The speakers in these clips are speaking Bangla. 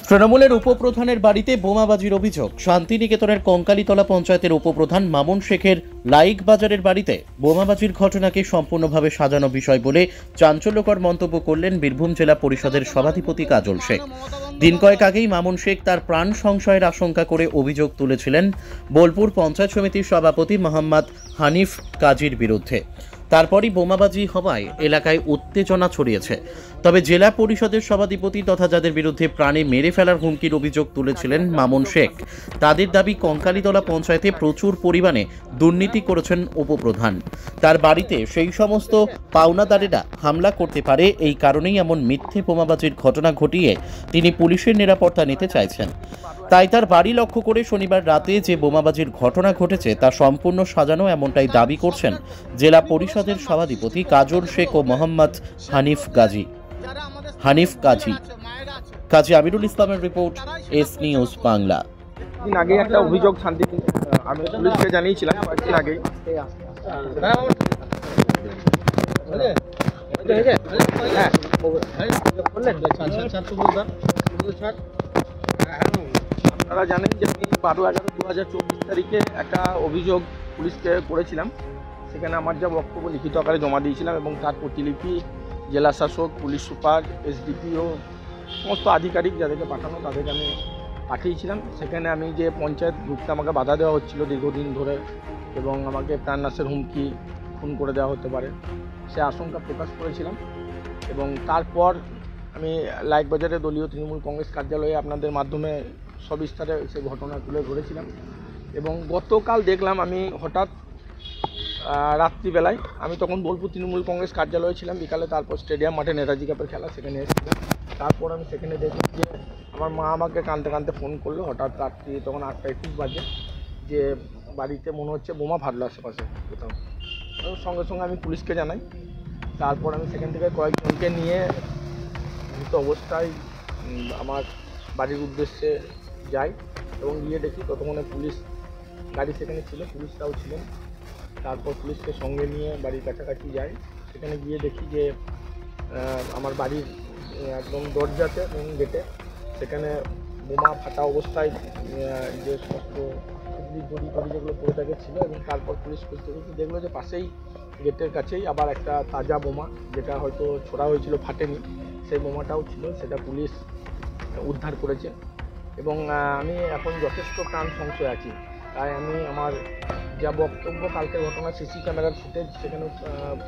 তৃণমূলের উপপ্রধানের বাড়িতে বোমাবাজির অভিযোগ। শান্তিনিকেতনের কঙ্কালীতলা পঞ্চায়েতের উপপ্রধান মামুন শেখের লাইক বাজারের বাড়িতে বোমাবাজির ঘটনাকে সম্পূর্ণভাবে সাজানো বিষয় বলে চাঞ্চল্যকর মন্তব্য করলেন বীরভূম জেলা পরিষদের সভাধিপতি কাজল শেখ। দিন কয়েক আগেই মামুন শেখ তার প্রাণ সংশয়ের আশঙ্কা করে অভিযোগ তুলেছিলেন বোলপুর পঞ্চায়েত সমিতির সভাপতি মোহাম্মদ হানিফ কাজীর বিরুদ্ধে। তারপরই বোমাবাজি হওয়ায় এলাকায় উত্তেজনা ছড়িয়েছে। তবে জেলা পরিষদের সভাধিপতি তথা যাদের বিরুদ্ধে প্রাণে মেরে ফেলার হুমকির অভিযোগ তুলেছিলেন মামুন শেখ, তাদের দাবি কঙ্কালীতলা পঞ্চায়েতে প্রচুর পরিমাণে দুর্নীতি করেছেন উপপ্রধান। তার বাড়িতে সেই সমস্ত পাওনাদারেরা হামলা করতে পারে, এই কারণেই এমন মিথ্যে বোমাবাজির ঘটনা ঘটিয়ে তিনি পুলিশের নিরাপত্তা নিতে চাইছেন। তাই তার বাড়ি লক্ষ্য করে শনিবার রাতে যে বোমাবাজির ঘটনা ঘটেছে তা সম্পূর্ণ সাজানো, এমনটাই দাবি করছেন জেলা পরিষদের সভাধিপতি কাজল শেখ ও মোহাম্মদ হানিফ কাজী আমিরুল ইসলামের রিপোর্ট, এস নিউজ বাংলা। দিন আগে একটা অভিযোগ আমি পুলিশকে জানিয়েছিলাম কয়েকদিন আগেই। আপনারা জানেন যে আমি 12/11/2024 তারিখে একটা অভিযোগ পুলিশকে করেছিলাম। সেখানে আমার যা বক্তব্য লিখিত আকারে জমা দিয়েছিলাম এবং তার প্রতিলিপি জেলা শাসক, পুলিশ সুপার, এসডিপিও সমস্ত আধিকারিক যাদেরকে পাঠানো তাদেরকে আমি পাঠিয়েছিলাম। সেখানে আমি যে পঞ্চায়েত ঢুকতে আমাকে বাধা দেওয়া হচ্ছিল দীর্ঘদিন ধরে এবং আমাকে প্রাণনাশের হুমকি, খুন করে দেওয়া হতে পারে, সে আশঙ্কা প্রকাশ করেছিলাম। এবং তারপর আমি লাইক বাজারে দলীয় তৃণমূল কংগ্রেস কার্যালয়ে আপনাদের মাধ্যমে সবিস্তারে সে ঘটনা তুলে ধরেছিলাম। এবং গতকাল দেখলাম আমি হঠাৎ রাত্রিবেলায়, আমি তখন বোলপুর তৃণমূল কংগ্রেস কার্যালয়ে ছিলাম, বিকালে তারপর স্টেডিয়াম মাঠে নেতাজি কাপের খেলা সেখানে এসেছিলাম। তারপর আমি সেখানে দেখলাম যে আমার মা আমাকে কাঁদতে কাঁদতে ফোন করলো হঠাৎ রাত্রি, তখন 8:21 বাজে, যে বাড়িতে মনে হচ্ছে বোমা ফাটলো আশেপাশে কোথাও। সঙ্গে সঙ্গে আমি পুলিশকে জানাই। তারপর আমি সেখান থেকে কয়েকজনকে নিয়ে মৃত অবস্থায় আমার বাড়ির উদ্দেশ্যে যাই এবং গিয়ে দেখি ততক্ষণে পুলিশ গাড়ি সেখানে ছিল, পুলিশরাও ছিলেন। তারপর পুলিশকে সঙ্গে নিয়ে বাড়ির কাছাকাছি যাই। সেখানে গিয়ে দেখি যে আমার বাড়ির একদম দরজাতে এবং গেটে সেখানে বোমা ফাটা অবস্থায় যে সমস্ত দড়ি যেগুলো পড়ে থাকে ছিল। এবং তারপর পুলিশ খুঁজতে খুঁজতে দেখলো যে পাশেই গেটের কাছেই আবার একটা তাজা বোমা, যেটা হয়তো ছোড়া হয়েছিল, ফাটেনি, সেই বোমাটাও ছিল। সেটা পুলিশ উদ্ধার করেছে এবং আমি এখন যথেষ্ট প্রাণ সংশয় আছি। তাই আমি আমার যা বক্তব্য, কালকের ঘটনা সিসি ক্যামেরার ফুটেজ সেখানে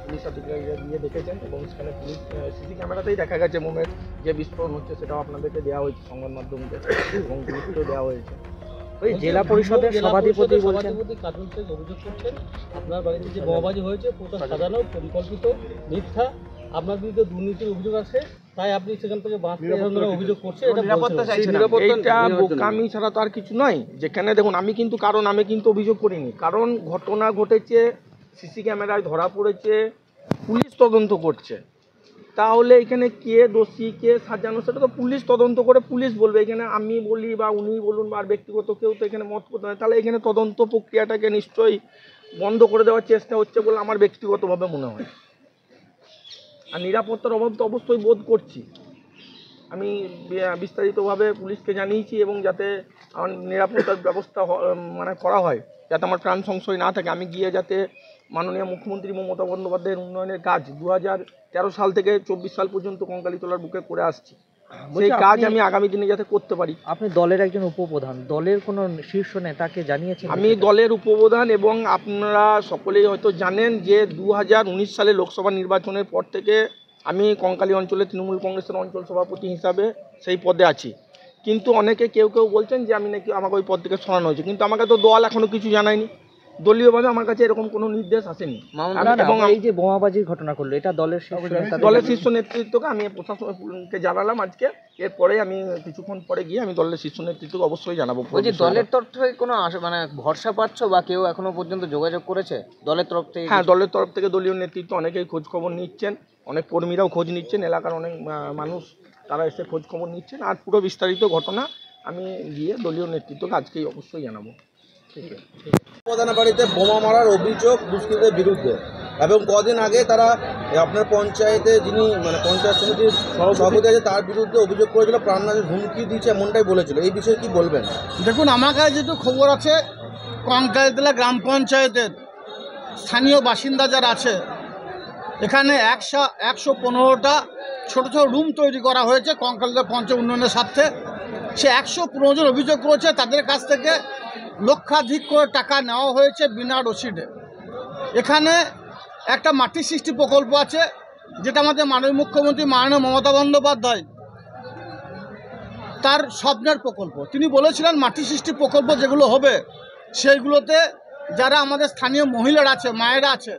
পুলিশ আধিকারিকরা গিয়ে দেখেছেন এবং সেখানে পুলিশ সিসি ক্যামেরাতেই দেখা গেছে বোমের যে বিস্ফোরণ হচ্ছে, সেটাও আপনাদেরকে দেওয়া হয়েছে সংবাদ মাধ্যমকে এবং পুলিশকেও দেওয়া হয়েছে। ওই জেলা পরিষদের সভাধিপতি কাজল শেখ অভিযোগ করছেন আপনার বাড়িতে যে বোমাবাজি হয়েছে পুরো সাজানো, পরিকল্পিত, মিথ্যা, আপনার বিরুদ্ধে দুর্নীতির অভিযোগ আছে, তাই আপনি সেখান থেকে অভিযোগ করছেন। এটা বোকামি ছাড়া তো আর কিছু নয়। যেখানে দেখুন আমি কিন্তু অভিযোগ করিনি, কারণ ঘটনা ঘটেছে, সিসি ক্যামেরায় ধরা পড়েছে, পুলিশ তদন্ত করছে। তাহলে এখানে কে দোষী কে সাজানো সেটা তো পুলিশ তদন্ত করে পুলিশ বলবে। এখানে আমি বলি বা উনি বলুন বা ব্যক্তিগত কেউ তো এখানে মত করতে হয়। তাহলে এখানে তদন্ত প্রক্রিয়াটাকে নিশ্চয়ই বন্ধ করে দেওয়ার চেষ্টা হচ্ছে বলে আমার ব্যক্তিগতভাবে মনে হয়। আর নিরাপত্তার অভাব তো অবশ্যই বোধ করছি। আমি বিস্তারিতভাবে পুলিশকে জানিয়েছি এবং যাতে আমার নিরাপত্তার ব্যবস্থা করা হয়, যাতে আমার প্রাণ সংশয় না থাকে। আমি গিয়ে যাতে মাননীয় মুখ্যমন্ত্রী মমতা বন্দ্যোপাধ্যায়ের উন্নয়নের কাজ 2013 সাল থেকে 24 সাল পর্যন্ত কঙ্কালীতলার বুকে করে আসছি, সেই কাজ আমি আগামী দিনে যাতে করতে পারি। আপনি দলের একজন উপপ্রধান, দলের কোনো শীর্ষ নেতাকে জানিয়েছেন? আমি দলের উপপ্রধান এবং আপনারা সকলেই হয়তো জানেন যে 2019 সালে লোকসভা নির্বাচনের পর থেকে আমি কঙ্কালী অঞ্চলে তৃণমূল কংগ্রেসের অঞ্চল সভাপতি হিসাবে সেই পদে আছি। কিন্তু অনেকে কেউ বলছেন যে আমি নাকি আমাকে ওই পদ থেকে সরানো হয়েছে, কিন্তু আমাকে তো দল এখনো কিছু জানায়নি, দলীয়ভাবে আমার কাছে এরকম কোনো নির্দেশ আসেনি। এবং এই যে বোমাবাজির ঘটনা করলো, এটা দলের শীর্ষ নেতৃত্বকে আমি প্রশাসনকে জানালাম আজকে। এরপরে আমি কিছুক্ষণ পরে গিয়ে আমি দলের শীর্ষ নেতৃত্বকে অবশ্যই জানাবো। দলের তরফ থেকে কোনো ভরসা পাচ্ছ বা কেউ এখনো পর্যন্ত যোগাযোগ করেছে দলের তরফ থেকে? হ্যাঁ, দলের তরফ থেকে দলীয় নেতৃত্ব অনেকেই খোঁজ খবর নিচ্ছেন, অনেক কর্মীরাও খোঁজ নিচ্ছেন, এলাকার অনেক মানুষ তারা এসে খোঁজ খবর নিচ্ছেন। আর পুরো বিস্তারিত ঘটনা আমি গিয়ে দলীয় নেতৃত্বকে আজকেই অবশ্যই জানাবো। প্রধানের বাড়িতে বোমা মারার অভিযোগ দুষ্কৃতীদের বিরুদ্ধে, এবং কদিন আগে তারা আপনার পঞ্চায়েতে যিনি মানে পঞ্চায়েত সমিতির সভাপতি আছে তার বিরুদ্ধে অভিযোগ করেছিল, প্রাণনাশের হুমকি দিয়েছে এমনটাই বলেছিল। এই বিষয়ে কি বলবেন? দেখুন, আমার কাছে যেটু খবর আছে, কঙ্কালতলা গ্রাম পঞ্চায়েতের স্থানীয় বাসিন্দা যারা আছে, এখানে 115টা ছোটো ছোটো রুম তৈরি করা হয়েছে কঙ্কালতলা পঞ্চায়েত উন্নয়নের স্বার্থে। সে 115 জন অভিযোগ করেছে তাদের কাছ থেকে লক্ষাধিক করে টাকা নেওয়া হয়েছে বিনা রসিদে। এখানে একটা মাটি সৃষ্টি প্রকল্প আছে, যেটা আমাদের মাননীয় মুখ্যমন্ত্রী মাননীয় মমতা বন্দ্যোপাধ্যায় তার স্বপ্নের প্রকল্প। তিনি বলেছিলেন মাটি সৃষ্টি প্রকল্প যেগুলো হবে সেইগুলোতে যারা আমাদের স্থানীয় মহিলারা আছে, মায়েরা আছে,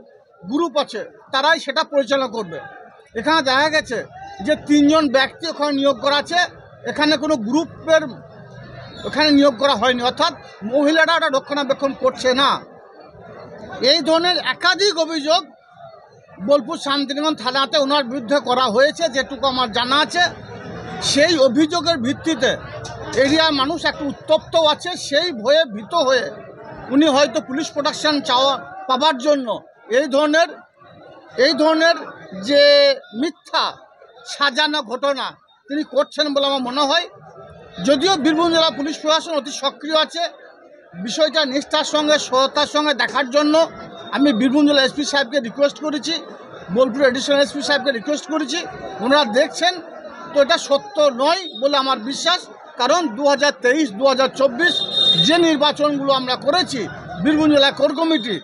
গ্রুপ আছে, তারাই সেটা পরিচালনা করবে। এখানে দেখা গেছে যে 3 জন ব্যক্তি ওখানে নিয়োগ করা আছে, এখানে কোনো গ্রুপের ওখানে নিয়োগ করা হয়নি, অর্থাৎ মহিলারা ওটা রক্ষণাবেক্ষণ করছে না। এই ধরনের একাধিক অভিযোগ বোলপুর শান্তিনিকেতন থানাতে ওনার বিরুদ্ধে করা হয়েছে, যেটুকু আমার জানা আছে। সেই অভিযোগের ভিত্তিতে এরিয়ার মানুষ একটু উত্তপ্ত আছে, সেই ভয়ে ভীত হয়ে উনি হয়তো পুলিশ প্রোটেকশন পাওয়ার জন্য এই ধরনের যে মিথ্যা সাজানো ঘটনা তিনি করছেন বলে আমার মনে হয়। যদিও বীরভূম জেলা পুলিশ প্রশাসন অতি সক্রিয় আছে, বিষয়টা নিষ্ঠার সঙ্গে সততার সঙ্গে দেখার জন্য আমি বীরভূম জেলা এসপি সাহেবকে রিকোয়েস্ট করেছি, বোলপুর এডিশনাল এসপি সাহেবকে রিকোয়েস্ট করেছি। ওনারা দেখছেন, তো এটা সত্য নয় বলে আমার বিশ্বাস। কারণ 2023-2024 যে নির্বাচনগুলো আমরা করেছি বীরভূম জেলা কোর কমিটি,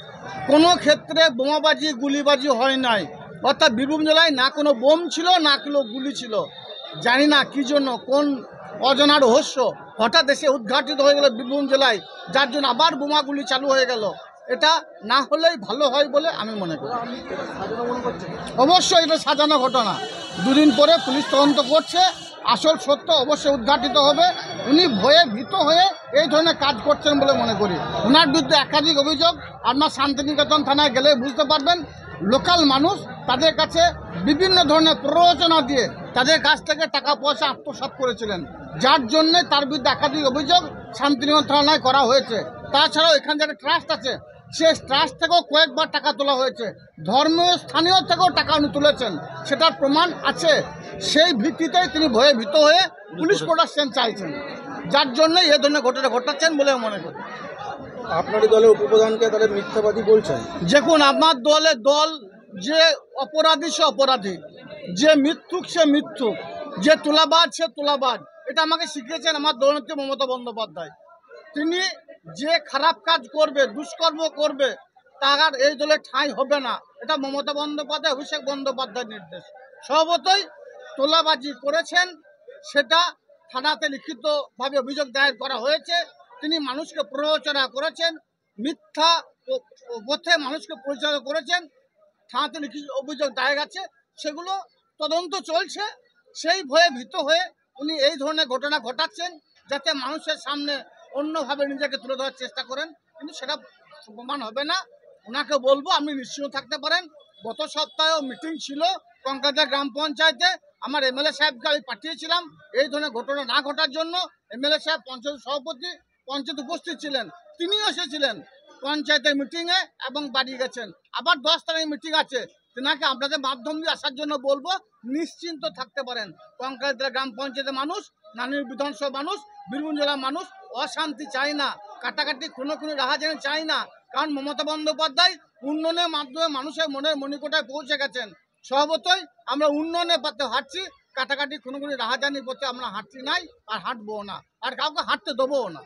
কোনো ক্ষেত্রে বোমাবাজি গুলিবাজি হয় নাই। অর্থাৎ বীরভূম জেলায় না কোনো বোম ছিল, না কোনো গুলি ছিল। জানি না কী জন্য, কোন অজানা রহস্য হঠাৎ এসে উদ্ঘাটিত হয়ে গেল বীরভূম জেলায়, যার জন্য আবার বোমাগুলি চালু হয়ে গেল। এটা না হলেই ভালো হয় বলে আমি মনে করি। অবশ্যই এটা সাজানো ঘটনা। 2 দিন পরে পুলিশ তদন্ত করছে, আসল সত্য অবশ্যই উদ্ঘাটিত হবে। উনি ভয়ে ভীত হয়ে এই ধরনের কাজ করছেন বলে মনে করি। ওনার বিরুদ্ধে একাধিক অভিযোগ আপনার শান্তিনিকেতন থানায় গেলে বুঝতে পারবেন। লোকাল মানুষ তাদের কাছে বিভিন্ন ধরনের প্ররোচনা দিয়ে তাদের কাছ থেকে টাকা পয়সা আত্মসাৎ করেছিলেন, যার জন্যে তার বিরুদ্ধে একাধিক অভিযোগ শান্তিনিকেতন থানায় করা হয়েছে। তাছাড়াও এখানে যারা ট্রাস্ট আছে, সেই ট্রাস্ট থেকেও কয়েকবার টাকা তোলা হয়েছে, ধর্মীয় স্থানীয় থেকেও টাকা উনি তুলেছেন, সেটার প্রমাণ আছে। সেই ভিত্তিতেই তিনি ভয়ে ভীত হয়ে পুলিশ প্রোটেকশন চাইছেন, যার জন্য এ ধরনের ঘটনা ঘটাচ্ছেন বলে মনে করি। আপনারই দলের উপপ্রধানকে তাহলে মিথ্যাবাদী বলছেন? দেখুন, আমার দল যে অপরাধী সে অপরাধী, যে মিথ্যুক সে মিথ্যুক, যে তোলাবাজ সে তোলাবাজ। এটা আমাকে শিখিয়েছেন আমার দলনেত্রী মমতা বন্দ্যোপাধ্যায়। তিনি যে খারাপ কাজ করবে, দুষ্কর্ম করবে, তার এই দলে ঠাঁই হবে না। এটা মমতা বন্দ্যোপাধ্যায়, অভিষেক বন্দ্যোপাধ্যায়ের নির্দেশ। স্বভাবতই তোলাবাজি করেছেন, সেটা থানাতে লিখিতভাবে অভিযোগ দায়ের করা হয়েছে। তিনি মানুষকে প্ররোচনা করেছেন, মিথ্যা পথে মানুষকে পরিচালনা করেছেন, থানাতে লিখিত অভিযোগ দায়ের আছে, সেগুলো তদন্ত চলছে। সেই ভয়ে ভীত হয়ে উনি এই ধরনের ঘটনা ঘটাচ্ছেন, যাতে মানুষের সামনে অন্যভাবে নিজেকে তুলে ধরার চেষ্টা করেন, কিন্তু সেটা প্রমাণ হবে না। ওনাকে বলবো আপনি নিশ্চিন্ত থাকতে পারেন। গত সপ্তাহেও মিটিং ছিল কঙ্কালতলা গ্রাম পঞ্চায়েতে, আমার এমএলএ সাহেবকে আমি পাঠিয়েছিলাম এই ধরনের ঘটনা না ঘটার জন্য। এমএলএ সাহেব পঞ্চায়েত সভাপতি পঞ্চায়েত উপস্থিত ছিলেন, তিনিও এসেছিলেন পঞ্চায়েতের মিটিংয়ে এবং বাড়ি গেছেন। আবার 10 তারিখে মিটিং আছে, তেনাকে আপনাদের মাধ্যম দিয়ে আসার জন্য বলবো, নিশ্চিন্ত থাকতে পারেন। কঙ্কালতলা গ্রাম পঞ্চায়েতের মানুষ, নানুর বিধানসভা মানুষ, বীরভূম জেলার মানুষ অশান্তি চায় না, কাটাকাটি কোনো রাহাজানি চায় না। কারণ মমতা বন্দ্যোপাধ্যায় উন্নয়নের মাধ্যমে মানুষের মনের মণিকোটায় পৌঁছে গেছেন। স্বভাবতই আমরা উন্নয়নের পথে হাঁটছি, কাটাকাটি কোনো রাহাজানির পথে আমরা হাঁটছি নাই, আর হাঁটবো না, আর কাউকে হাঁটতে দেবো না।